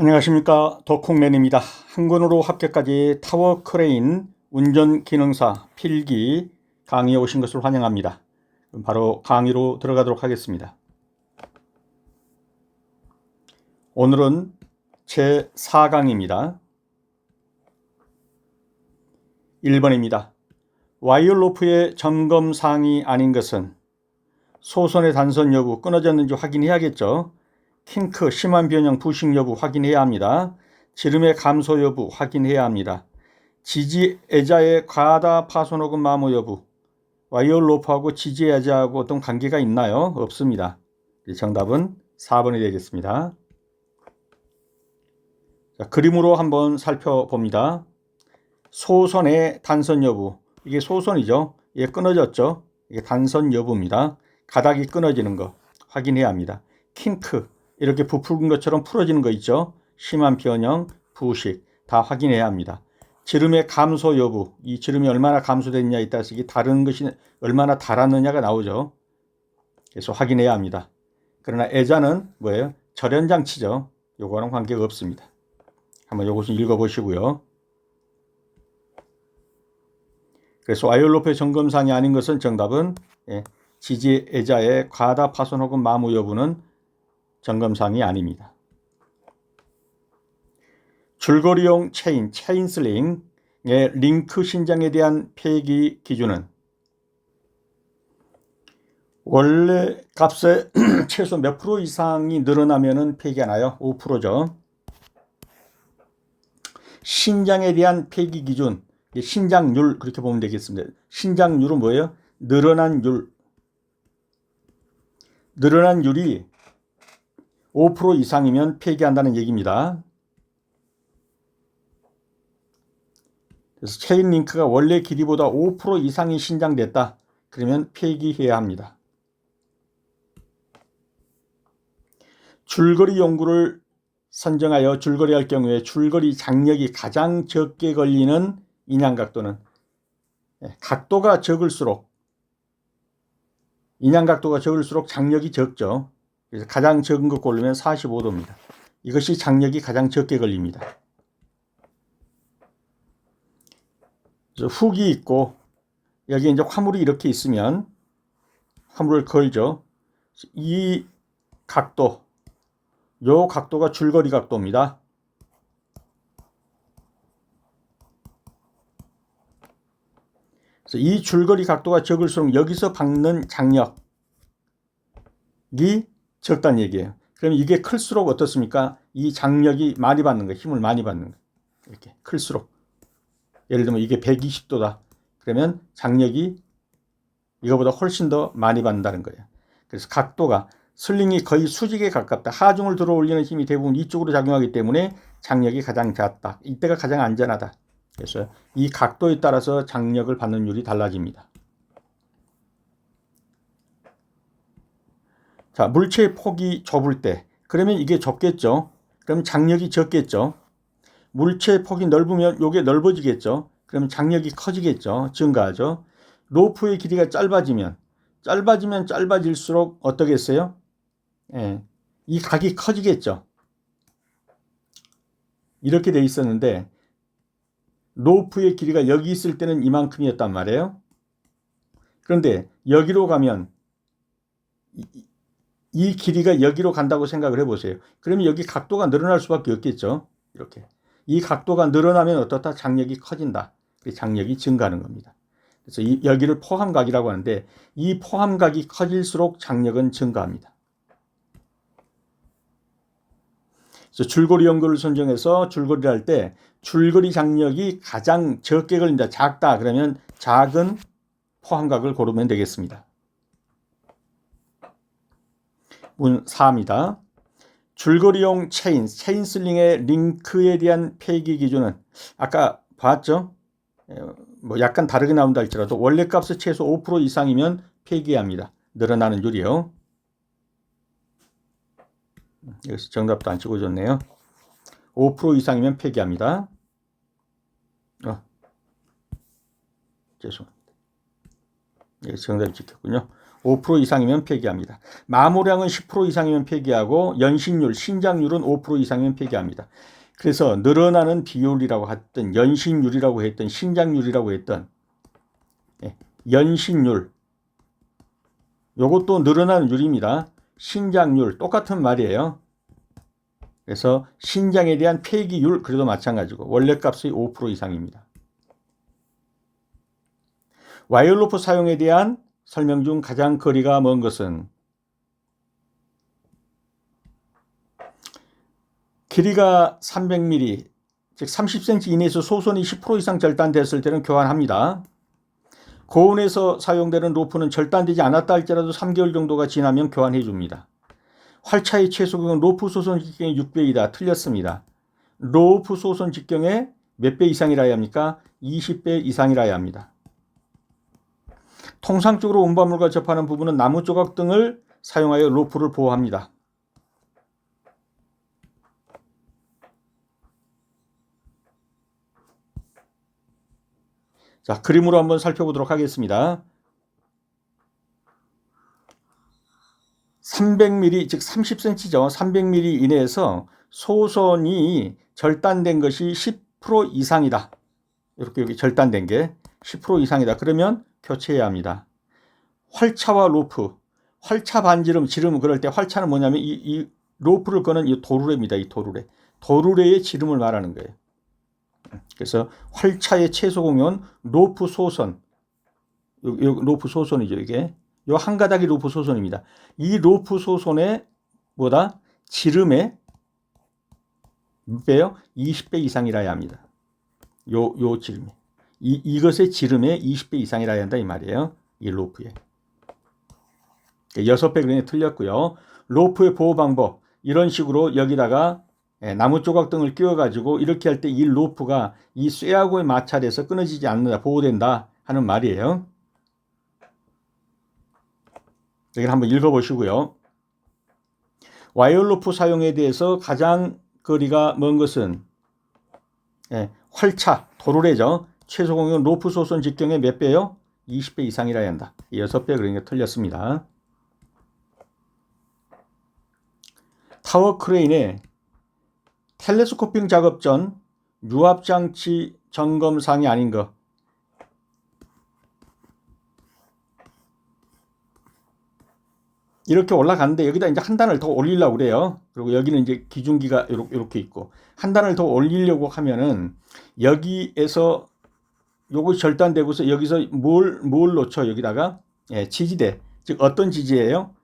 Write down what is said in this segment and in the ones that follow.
안녕하십니까, 덕콩맨입니다. 한권으로 합격까지 타워 크레인 운전 기능사 필기 강의에 오신 것을 환영합니다. 그럼 바로 강의로 들어가도록 하겠습니다. 오늘은 제4강입니다. 1번입니다. 와이어로프의 점검사항이 아닌 것은 소선의 단선 여부, 끊어졌는지 확인해야겠죠. 킹크, 심한 변형, 부식 여부 확인해야 합니다. 지름의 감소 여부 확인해야 합니다. 지지애자의 과다 파손 혹은 마모 여부, 와이어로프하고 지지애자하고 어떤 관계가 있나요? 없습니다. 정답은 4번이 되겠습니다. 자, 그림으로 한번 살펴봅니다. 소선의 단선 여부, 이게 소선이죠. 이게 끊어졌죠. 이게 단선 여부입니다. 가닥이 끊어지는 거 확인해야 합니다. 킹크, 이렇게 부풀은 것처럼 풀어지는 거 있죠. 심한 변형, 부식 다 확인해야 합니다. 지름의 감소 여부, 이 지름이 얼마나 감소됐냐에 따라서 이게 다른 것이 얼마나 달았느냐가 나오죠. 그래서 확인해야 합니다. 그러나 애자는 뭐예요? 절연장치죠. 요거랑 관계가 없습니다. 한번 요거 좀 읽어보시고요. 그래서 와이어로프의 점검사항이 아닌 것은 정답은 지지애자의 과다 파손 혹은 마모 여부는 점검사항이 아닙니다. 줄거리용 체인 슬링의 링크 신장에 대한 폐기 기준은 원래 값의 최소 몇 프로 이상이 늘어나면 폐기하나요? 5%죠. 신장에 대한 폐기 기준, 신장률 그렇게 보면 되겠습니다. 신장률은 뭐예요? 늘어난 율. 늘어난 율이 5% 이상이면 폐기한다는 얘기입니다. 그래서 체인 링크가 원래 길이보다 5% 이상이 신장됐다. 그러면 폐기해야 합니다. 줄거리 용구를 선정하여 줄거리할 경우에 줄거리 장력이 가장 적게 걸리는 인양각도는 각도가 적을수록 인양각도가 적을수록 장력이 적죠. 그래서 가장 적은 것 고르면 45도입니다. 이것이 장력이 가장 적게 걸립니다. 그래서 훅이 있고 여기 이제 화물이 이렇게 있으면 화물을 걸죠. 이 각도, 요 각도가 줄거리 각도입니다. 그래서 이 줄거리 각도가 적을수록 여기서 받는 장력이 적다는 얘기예요. 그럼 이게 클수록 어떻습니까? 이 장력이 많이 받는 거예요. 힘을 많이 받는 거예요. 이렇게 클수록. 예를 들면 이게 120도다. 그러면 장력이 이거보다 훨씬 더 많이 받는다는 거예요. 그래서 각도가 슬링이 거의 수직에 가깝다. 하중을 들어 올리는 힘이 대부분 이쪽으로 작용하기 때문에 장력이 가장 작다. 이때가 가장 안전하다. 그래서 이 각도에 따라서 장력을 받는 율이 달라집니다. 자, 물체의 폭이 좁을 때 그러면 이게 좁겠죠. 그럼 장력이 적겠죠. 물체의 폭이 넓으면 이게 넓어지겠죠. 그러면 장력이 커지겠죠. 증가하죠. 로프의 길이가 짧아지면 짧아질수록 어떠겠어요? 이 각이 커지겠죠. 이렇게 돼 있었는데 로프의 길이가 여기 있을 때는 이만큼이었단 말이에요. 그런데 여기로 가면 이 길이가 여기로 간다고 생각을 해보세요. 그러면 여기 각도가 늘어날 수밖에 없겠죠. 이렇게 이 각도가 늘어나면 어떻다? 장력이 커진다. 장력이 증가하는 겁니다. 그래서 여기를 포함각이라고 하는데 이 포함각이 커질수록 장력은 증가합니다. 그래서 줄거리 연구를 선정해서 줄거리를 할 때 줄거리 장력이 가장 적게 걸린다. 작다. 그러면 작은 포함각을 고르면 되겠습니다. 문 4입니다. 줄거리용 체인 슬링의 링크에 대한 폐기 기준은 아까 봤죠? 뭐 약간 다르게 나온다 할지라도 원래 값의 최소 5% 이상이면 폐기합니다. 늘어나는 율이요. 여기서 정답도 안 찍어줬네요. 5% 이상이면 폐기합니다. 죄송합니다. 여기서 정답이 찍혔군요. 5% 이상이면 폐기합니다. 마모량은 10% 이상이면 폐기하고 연식률, 신장률은 5% 이상이면 폐기합니다. 그래서 늘어나는 비율이라고 했던 연식률이라고 했던 신장률이라고 했던 연식률 요것도 늘어나는 율입니다. 신장률 똑같은 말이에요. 그래서 신장에 대한 폐기율 그래도 마찬가지고 원래값의 5% 이상입니다. 와이어 루프 사용에 대한 설명 중 가장 거리가 먼 것은 길이가 300mm 즉 30cm 이내에서 소선이 10% 이상 절단됐을 때는 교환합니다. 고온에서 사용되는 로프는 절단되지 않았다 할지라도 3개월 정도가 지나면 교환해 줍니다. 활차의 최소경은 로프 소선 직경의 6배이다. 틀렸습니다. 로프 소선 직경의 몇 배 이상이라야 합니까? 20배 이상이라야 합니다. 통상적으로 운반물과 접하는 부분은 나무 조각 등을 사용하여 로프를 보호합니다. 자, 그림으로 한번 살펴보도록 하겠습니다. 300mm 즉 30cm죠. 300mm 이내에서 소선이 절단된 것이 10% 이상이다. 이렇게 여기 절단된 게 10% 이상이다. 그러면 교체해야 합니다. 활차와 로프, 활차 반지름, 지름 그럴 때 활차는 뭐냐면 이 로프를 거는 이 도르래입니다. 이 도르래. 도르래의 지름을 말하는 거예요. 그래서 활차의 최소 공연 로프 소선, 요 로프 소선이죠. 이게 요 한 가닥이 로프 소선입니다. 이 로프 소선의 뭐다? 지름의 몇 배요? 20배 이상이라야 합니다. 요 지름에. 이것의 지름의 20배 이상이라야 한다 이 말이에요. 이 로프에. 6배 그림이 틀렸고요. 로프의 보호 방법 이런 식으로 여기다가 나무 조각 등을 끼워가지고 이렇게 할 때 이 로프가 이 쇠하고의 마찰에서 끊어지지 않는다, 보호된다 하는 말이에요. 여기를 한번 읽어보시고요. 와이어 로프 사용에 대해서 가장 거리가 먼 것은 활차, 도르래죠. 최소 공연 로프 소선 직경의 몇 배요? 20배 이상이라야 한다. 6배 그러니까 틀렸습니다. 타워 크레인의 텔레스코핑 작업 전 유압장치 점검사항이 아닌 것. 이렇게 올라가는데 여기다 이제 한 단을 더 올리려고 그래요. 그리고 여기는 이제 기준기가 이렇게 있고 한 단을 더 올리려고 하면은 여기에서 요거 절단되고서 여기서 뭘 놓쳐 여기다가 지지대 즉 어떤 지지예요?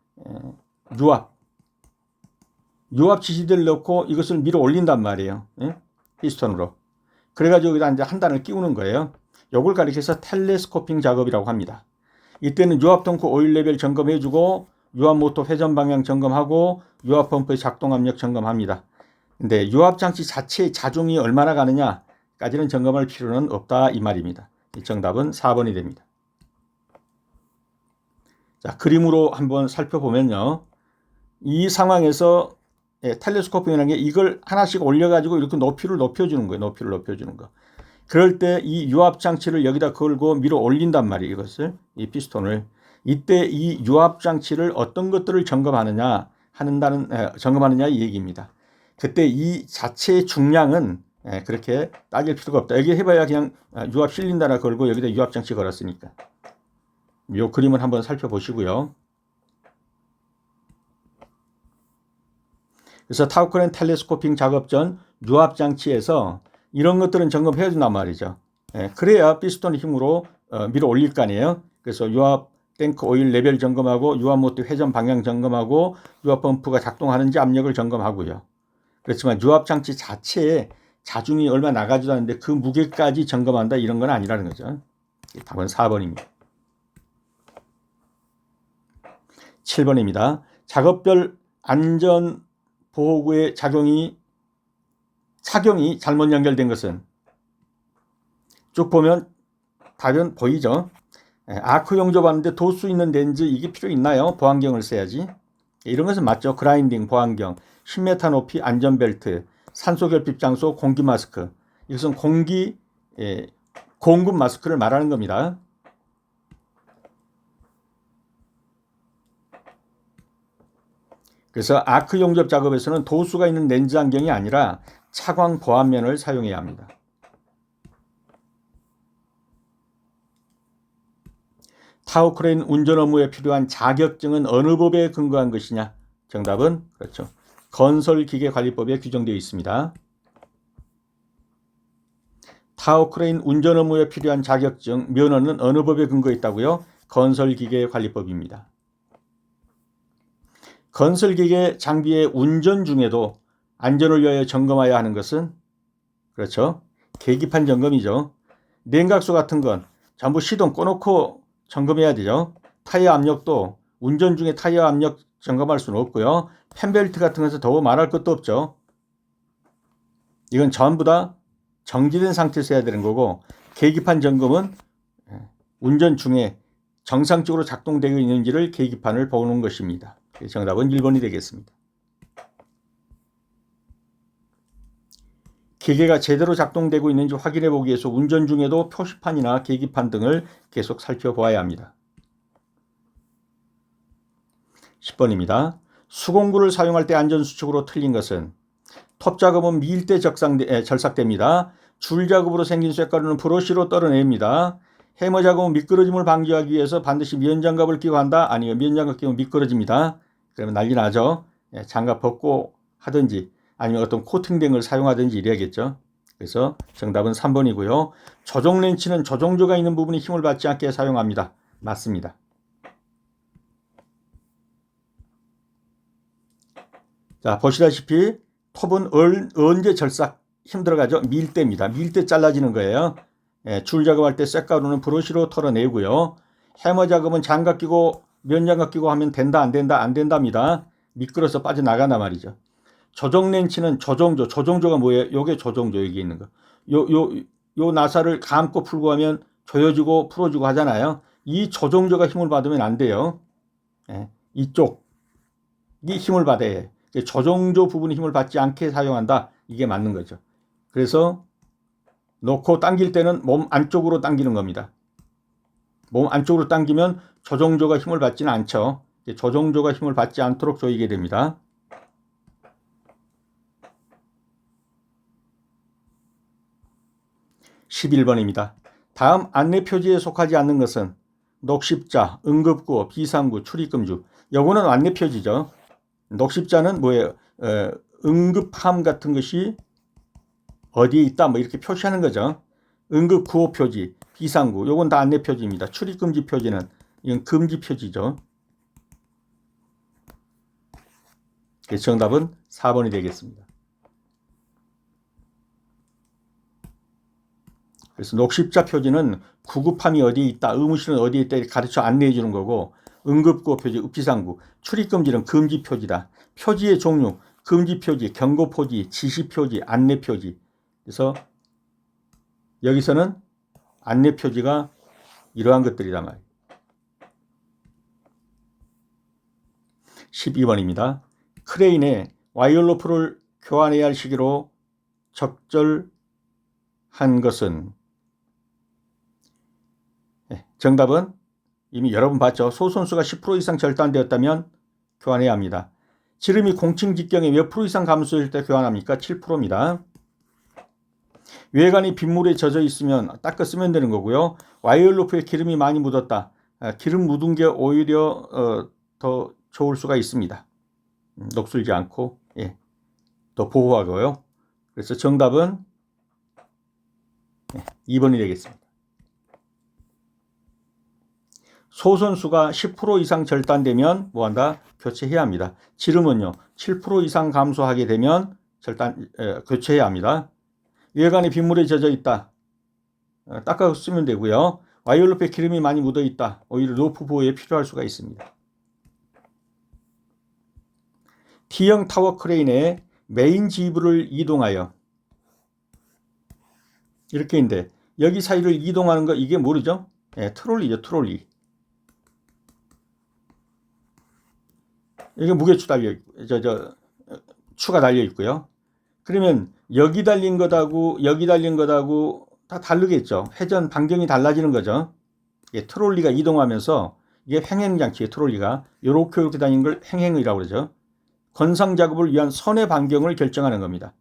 유압 지지대를 넣고 이것을 밀어 올린단 말이에요. 피스톤으로. 그래가지고 여기다 이제 한 단을 끼우는 거예요. 요걸 가리켜서 텔레스코핑 작업이라고 합니다. 이때는 유압 덩크 오일 레벨 점검해주고 유압 모터 회전 방향 점검하고 유압 펌프의 작동 압력 점검합니다. 근데 유압 장치 자체의 자중이 얼마나 가느냐까지는 점검할 필요는 없다 이 말입니다. 정답은 4번이 됩니다. 자, 그림으로 한번 살펴보면요. 이 상황에서 텔레스코핑이라는 게 이걸 하나씩 올려가지고 이렇게 높이를 높여주는 거예요. 높이를 높여주는 거. 그럴 때 이 유압 장치를 여기다 걸고 밀어 올린단 말이에요. 이것을 이 피스톤을. 이때 이 유압 장치를 어떤 것들을 점검하느냐 이 얘기입니다. 그때 이 자체의 중량은 그렇게 따질 필요가 없다. 여기 해봐야 그냥 유압 실린더나 걸고 여기다 유압 장치 걸었으니까. 이 그림을 한번 살펴보시고요. 그래서 타워크레인 텔레스코핑 작업 전 유압 장치에서 이런 것들은 점검해야 된단 말이죠. 그래야 피스톤의 힘으로 밀어 올릴 거 아니에요. 그래서 유압 탱크 오일 레벨 점검하고 유압 모터 회전 방향 점검하고 유압 펌프가 작동하는지 압력을 점검하고요. 그렇지만 유압 장치 자체에 자중이 얼마 나가지도 않는데 그 무게까지 점검한다 이런 건 아니라는 거죠. 답은 4번입니다. 7번입니다. 작업별 안전 보호구의 착용이 잘못 연결된 것은 쭉 보면 답은 보이죠. 아크 용접 하는데 도수 있는 렌즈 이게 필요 있나요? 보안경을 써야지. 이런 것은 맞죠. 그라인딩, 보안경, 10m 높이 안전벨트, 산소결핍 장소, 공기 마스크. 이것은 공기 공급 마스크를 말하는 겁니다. 그래서 아크 용접 작업에서는 도수가 있는 렌즈 안경이 아니라 차광 보안면을 사용해야 합니다. 타워 크레인 운전 업무에 필요한 자격증은 어느 법에 근거한 것이냐? 정답은 그렇죠. 건설기계관리법에 규정되어 있습니다. 타워 크레인 운전 업무에 필요한 자격증, 면허는 어느 법에 근거해 있다고요? 건설기계관리법입니다. 건설기계 장비의 운전 중에도 안전을 위하여 점검해야 하는 것은 그렇죠. 계기판 점검이죠. 냉각수 같은 건 전부 시동 꺼놓고 점검해야 되죠. 타이어 압력도 운전 중에 타이어 압력 점검할 수는 없고요. 펜벨트 같은 것은 더 말할 것도 없죠. 이건 전부 다 정지된 상태에서 해야 되는 거고, 계기판 점검은 운전 중에 정상적으로 작동되고 있는지를 계기판을 보는 것입니다. 정답은 1번이 되겠습니다. 기계가 제대로 작동되고 있는지 확인해 보기 위해서 운전 중에도 표시판이나 계기판 등을 계속 살펴보아야 합니다. 10번입니다. 수공구를 사용할 때 안전수칙으로 틀린 것은 톱작업은 밀대 절삭됩니다. 줄작업으로 생긴 쇳가루는 브러쉬로 떨어냅니다. 해머 작업은 미끄러짐을 방지하기 위해서 반드시 면장갑을 끼고 한다. 아니요, 면장갑 끼면 미끄러집니다. 그러면 난리 나죠. 장갑 벗고 하든지 아니면 어떤 코팅된 걸 사용하든지 이래야겠죠. 그래서 정답은 3번이고요. 조종 렌치는 조종조가 있는 부분이 힘을 받지 않게 사용합니다. 맞습니다. 자, 보시다시피 톱은 언제 절삭 힘들어가죠? 밀대입니다. 밀대 잘라지는 거예요. 줄 작업할 때 쇳가루는 브러쉬로 털어내고요. 해머 작업은 장갑 끼고 면장갑 끼고 하면 된다 안 된다 안 된답니다. 미끄러서 빠져나간단 말이죠. 조종 렌치는 조종조가 뭐예요? 요게 조종조, 여기 있는 거. 요 나사를 감고 풀고 하면 조여지고 풀어지고 하잖아요. 이 조종조가 힘을 받으면 안 돼요. 이쪽이 힘을 받아야 해요. 조종조 부분이 힘을 받지 않게 사용한다. 이게 맞는 거죠. 그래서 놓고 당길 때는 몸 안쪽으로 당기는 겁니다. 몸 안쪽으로 당기면 조종조가 힘을 받지는 않죠. 조종조가 힘을 받지 않도록 조이게 됩니다. 11번입니다. 다음 안내 표지에 속하지 않는 것은 녹십자, 응급구호, 비상구, 출입금지. 요거는 안내 표지죠. 녹십자는 뭐예요? 응급함 같은 것이 어디에 있다 뭐 이렇게 표시하는 거죠. 응급구호 표지, 비상구, 요건 다 안내 표지입니다. 출입금지 표지는 이건 금지 표지죠. 그래서 정답은 4번이 되겠습니다. 그래서 녹십자 표지는 구급함이 어디에 있다, 의무실은 어디에 있다 이렇게 가르쳐 안내해 주는 거고, 응급구호 표지, 비상구, 출입금지는 금지 표지다. 표지의 종류, 금지 표지, 경고 표지, 지시 표지, 안내 표지. 그래서 여기서는 안내 표지가 이러한 것들이란 말이에요. 12번입니다. 크레인에 와이어로프를 교환해야 할 시기로 적절한 것은 정답은 이미 여러분 봤죠. 소선수가 10% 이상 절단되었다면 교환해야 합니다. 지름이 공칭 직경에 몇 프로 이상 감소할 때 교환합니까? 7%입니다. 외관이 빗물에 젖어 있으면 닦아 쓰면 되는 거고요. 와이어로프에 기름이 많이 묻었다. 기름 묻은 게 오히려 더 좋을 수가 있습니다. 녹슬지 않고 더 보호하고요. 그래서 정답은 2번이 되겠습니다. 소선수가 10% 이상 절단되면 뭐한다? 교체해야 합니다. 지름은요 7% 이상 감소하게 되면 교체해야 합니다. 외관이 빗물에 젖어 있다. 닦아 쓰면 되고요. 와이어로프에 기름이 많이 묻어 있다. 오히려 로프 보호에 필요할 수가 있습니다. T형 타워 크레인의 메인 지브를 이동하여 이렇게 있는데 여기 사이를 이동하는 거 이게 모르죠? 트롤리죠, 트롤리. 이게 무게추 달려 추가 달려 있고요. 그러면 여기 달린 것하고 여기 달린 것하고 다 다르겠죠. 회전 반경이 달라지는 거죠. 트롤리가 이동하면서 이게 횡행장치예요. 트롤리가 이렇게 다니는 걸 횡행이라고 그러죠. 건상 작업을 위한 선의 반경을 결정하는 겁니다.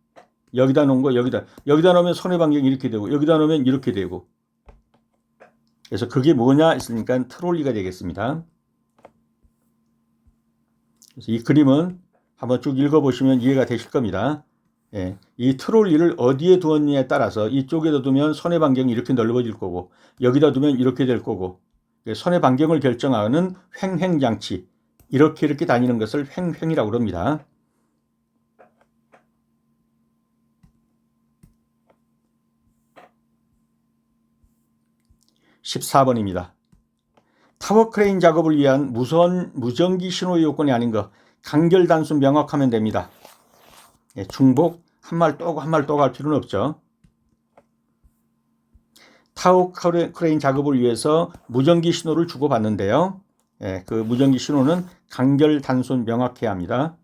여기다 놓은 거 여기다 놓으면 선의 반경이 이렇게 되고 여기다 놓으면 이렇게 되고. 그래서 그게 뭐냐 했으니까 트롤리가 되겠습니다. 그래서 이 그림은 한번 쭉 읽어보시면 이해가 되실 겁니다. 예, 이 트롤리를 어디에 두었느냐에 따라서 이쪽에다 두면 선의 반경이 이렇게 넓어질 거고 여기다 두면 이렇게 될 거고 선의 반경을 결정하는 횡행장치 이렇게 다니는 것을 횡행이라고 합니다. (14번입니다) 타워 크레인 작업을 위한 무전기 신호 요건이 아닌 거 간결 단순 명확하면 됩니다. 예, 중복 한 말 또고 한 말 또고 할 필요는 없죠. 타워 크레인 작업을 위해서 무전기 신호를 주고받는데요. 예, 그 무전기 신호는 간결 단순 명확해야 합니다.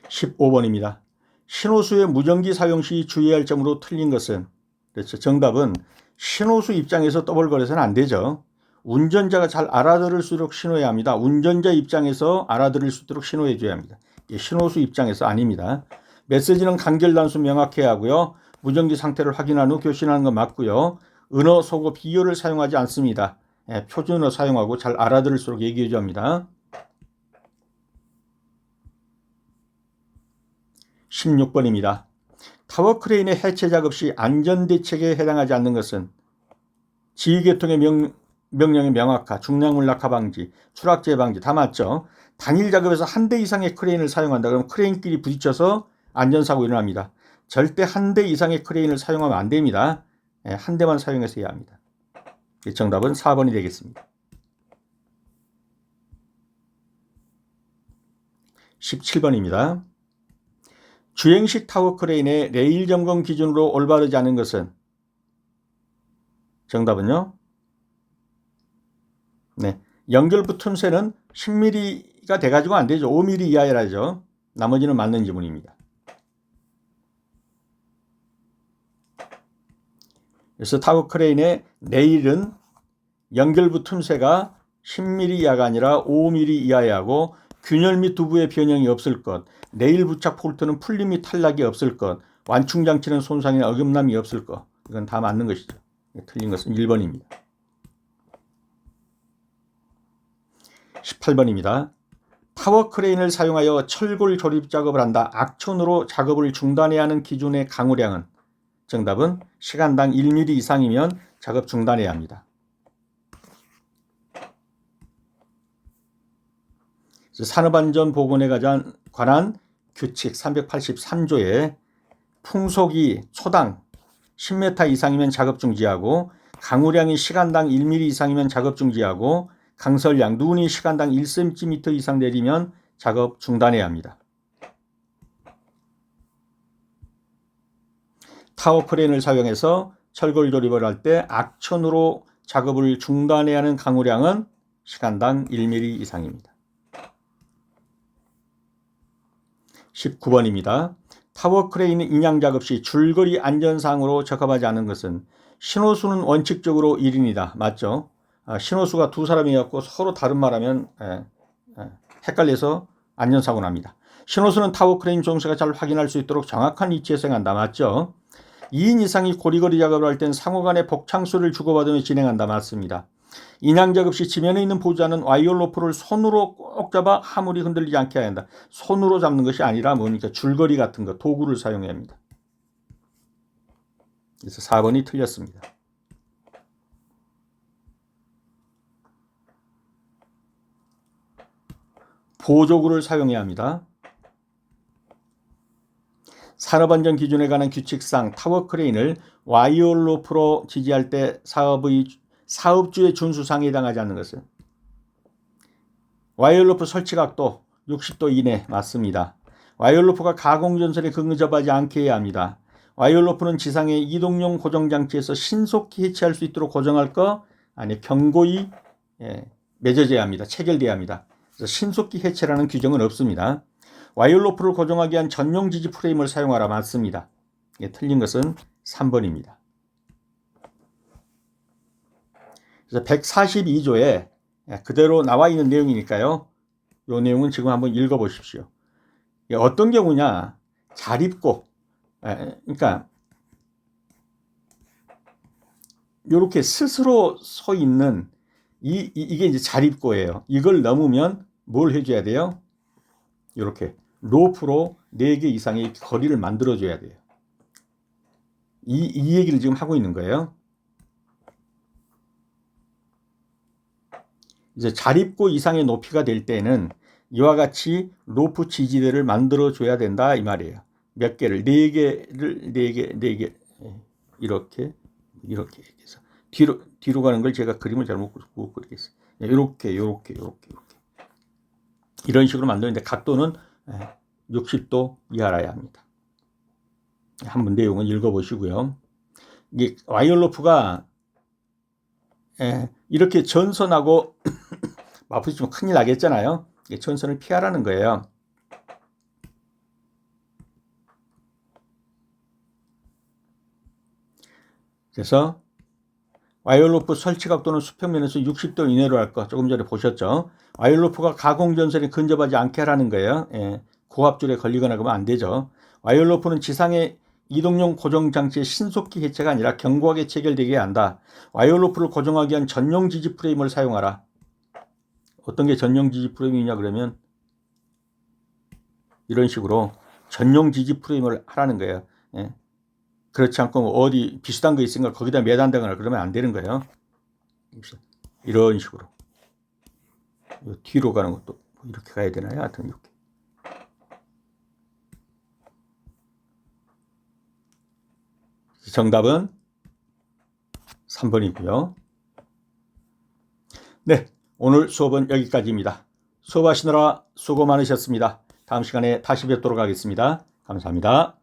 15번입니다. 신호수의 무전기 사용 시 주의할 점으로 틀린 것은? 그렇죠. 정답은 신호수 입장에서 떠벌거려서는 안 되죠. 운전자가 잘 알아들을 수 있도록 신호해야 합니다. 운전자 입장에서 알아들을 수 있도록 신호해 줘야 합니다. 신호수 입장에서 아닙니다. 메시지는 간결 단순 명확해야 하고요. 무전기 상태를 확인한 후 교신하는 건 맞고요. 은어, 속어, 비유를 사용하지 않습니다. 표준어 사용하고 잘 알아들을 수 있도록 얘기해 줘야 합니다. 16번입니다. 타워 크레인의 해체 작업 시 안전대책에 해당하지 않는 것은? 지휘계통의 명령의 명확화, 중량물 낙하 방지, 추락재 방지 다 맞죠. 단일 작업에서 한 대 이상의 크레인을 사용한다. 그러면 크레인끼리 부딪혀서 안전사고 일어납니다. 절대 한 대 이상의 크레인을 사용하면 안 됩니다. 한 대만 사용해서 해야 합니다. 정답은 4번이 되겠습니다. 17번입니다. 주행식 타워 크레인의 레일 점검 기준으로 올바르지 않은 것은? 정답은요. 네, 연결부 틈새는 10mm가 돼가지고 안 되죠. 5mm 이하라죠. 나머지는 맞는 지문입니다. 그래서 타워 크레인의 레일은 연결부 틈새가 10mm 이하가 아니라 5mm 이하야 하고 균열 및 두부의 변형이 없을 것, 레일 부착 폴트는 풀림 및 탈락이 없을 것, 완충 장치는 손상이나 어긋남이 없을 것. 이건 다 맞는 것이죠. 틀린 것은 1번입니다. 18번입니다. 타워 크레인을 사용하여 철골 조립 작업을 한다. 악천후로 작업을 중단해야 하는 기준의 강우량은? 정답은 시간당 1mm 이상이면 작업 중단해야 합니다. 산업안전보건에 관한 규칙 383조에 풍속이 초당 10m 이상이면 작업 중지하고 강우량이 시간당 1mm 이상이면 작업 중지하고 강설량, 눈이 시간당 1cm 이상 내리면 작업 중단해야 합니다. 타워 크레인을 사용해서 철골 조립을 할 때 악천후로 작업을 중단해야 하는 강우량은 시간당 1mm 이상입니다. 19번입니다. 타워 크레인 인양 작업 시 줄거리 안전사항으로 적합하지 않은 것은? 신호수는 원칙적으로 1인이다. 맞죠? 신호수가 두 사람이었고 서로 다른 말하면 헷갈려서 안전사고 납니다. 신호수는 타워 크레인 종사가 잘 확인할 수 있도록 정확한 위치에서 행한다. 맞죠? 2인 이상이 고리고리 작업을 할 땐 상호 간의 복창수를 주고받으며 진행한다. 맞습니다. 인양 작업 시 지면에 있는 보좌는 와이어 로프를 손으로 꼭 잡아 하물이 흔들리지 않게 해야 한다. 손으로 잡는 것이 아니라 뭡니까? 줄거리 같은 거, 도구를 사용해야 합니다. 그래서 4번이 틀렸습니다. 보조구를 사용해야 합니다. 산업안전 기준에 관한 규칙상 타워 크레인을 와이어 로프로 지지할 때 사업주의 준수사항에 해당하지 않는 것은? 와이어 로프 설치 각도 60도 이내 맞습니다. 와이어 로프가 가공전선에 근접하지 않게 해야 합니다. 와이어 로프는 지상의 이동용 고정장치에서 신속히 해체할 수 있도록 고정할 거 아니 견고히 맺어져야 합니다. 체결돼야 합니다. 그래서 신속히 해체라는 규정은 없습니다. 와이어 로프를 고정하기 위한 전용 지지 프레임을 사용하라 맞습니다. 틀린 것은 3번입니다. 그래서 142조에 그대로 나와 있는 내용이니까요. 요 내용은 지금 한번 읽어보십시오. 어떤 경우냐, 자립고, 그러니까 이렇게 스스로 서 있는 이게 이제 자립고예요. 이걸 넘으면 뭘 해줘야 돼요? 이렇게 로프로 4개 이상의 거리를 만들어줘야 돼요. 이 얘기를 지금 하고 있는 거예요. 이제 자립고 이상의 높이가 될 때는 이와 같이 로프 지지대를 만들어줘야 된다 이 말이에요. 몇 개를 4개 이렇게 해서 뒤로 가는 걸 제가 그림을 잘못 그리겠어요. 이렇게 이런 식으로 만드는데 각도는 60도 이하라야 합니다. 한번 내용은 읽어보시고요. 이게 와이어로프가 이렇게 전선하고 맞부딪히면 큰일 나겠잖아요. 전선을 피하라는 거예요. 그래서 와이어로프 설치 각도는 수평면에서 60도 이내로 할 거 조금 전에 보셨죠. 와이어로프가 가공전선에 근접하지 않게 하라는 거예요. 고압줄에 걸리거나 그러면 안 되죠. 와이어로프는 지상의 이동용 고정장치의 신속히 해체가 아니라 견고하게 체결되게 한다. 와이어로프를 고정하기 위한 전용 지지 프레임을 사용하라. 어떤 게 전용 지지 프레임이냐 그러면 이런 식으로 전용 지지 프레임을 하라는 거예요. 그렇지 않고 어디 비슷한 거 있으니까 거기다 매단다거나 그러면 안 되는 거예요. 이런 식으로 뒤로 가는 것도 이렇게 가야 되나요? 하여튼 이렇게. 정답은 3번이고요. 네, 오늘 수업은 여기까지입니다. 수업하시느라 수고 많으셨습니다. 다음 시간에 다시 뵙도록 하겠습니다. 감사합니다.